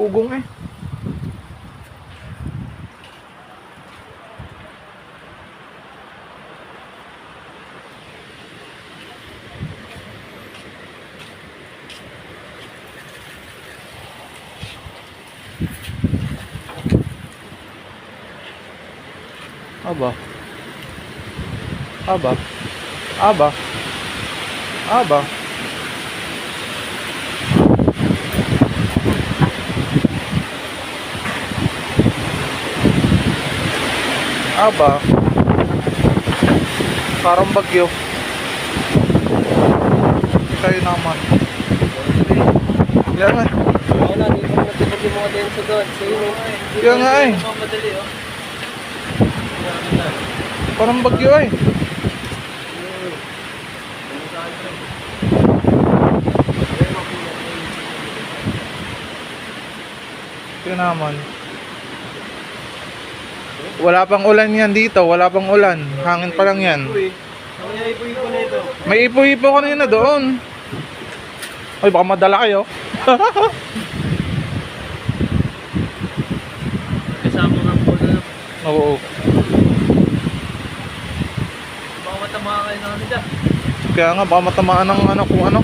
Ugong eh. Aba. Aba. Aba. Aba. Aba. Parang bagyo. Kayo naman. Kaya nga. Oo na, dito mo natipag yung mga denso doon. Kaya nga eh. Madali, oh. Parang bagyo eh. Kaya naman. Wala pang ulan yan dito. Wala pang ulan. Hangin pa lang yan. Ipo-ipo na ito. May ipo-ipo kanina doon. Ay, baka madala kayo. Kasama nga po na. Oo. Baka matamaan kayo na dyan. Kaya nga, baka matamaan ng ano kung ano.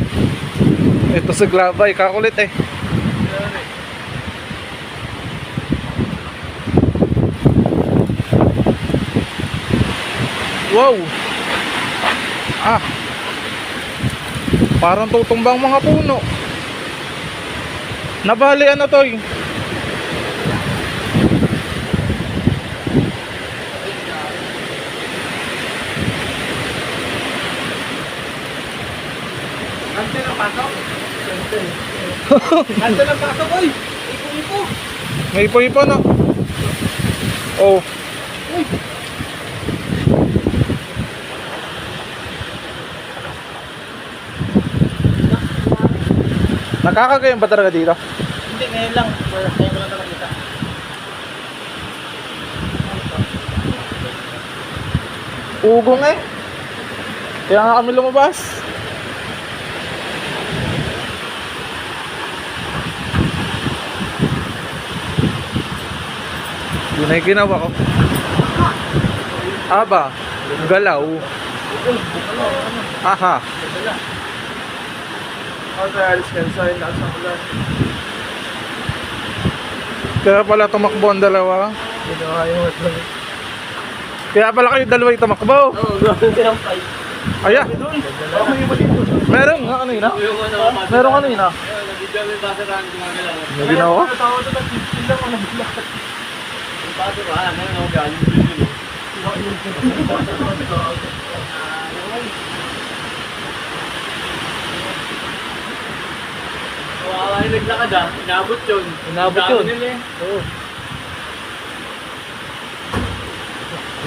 Ito sa glabay. Kakulit eh. Wow! Ah! Parang tutumbang mga puno. Nabali ano to eh. Anse ng pasok? Anse ng pasok, oy! Ipo-ipo! May ipo-ipo no? Oh. Nakakagayon ba talaga dito? Hindi, ngayon lang. Ngayon ko lang ito nakita. Ugong eh. Kaya nga kami lumabas. Yun ay ginawa ko. Aba, galaw. Aha. Alis ka sa lakas ng ulan. Kaya pala tumakbo ang dalawa. Ginawa yung ito. Kaya pala kayo dalawa yung tumakbo. Oo, gawin ko yung fight. Aya, Okay ba dito? meron nga kanina. Yung ano, Meron kanina. nabidyo yung basurahan gumagalaw. May ginawa? Tawag ito, 15 lang ang nabila. Yung basurahan, ano, galing dito. Kawawa yung naglakad ah, inabot yun. Inabot yun? Oo.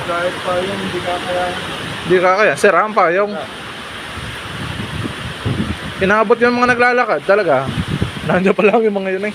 Kahit pa yun, hindi ka kaya. Hindi ka kaya, sir, rampa yung inabot yung mga naglalakad talaga. Nandiyan pa lang yung mga yun eh.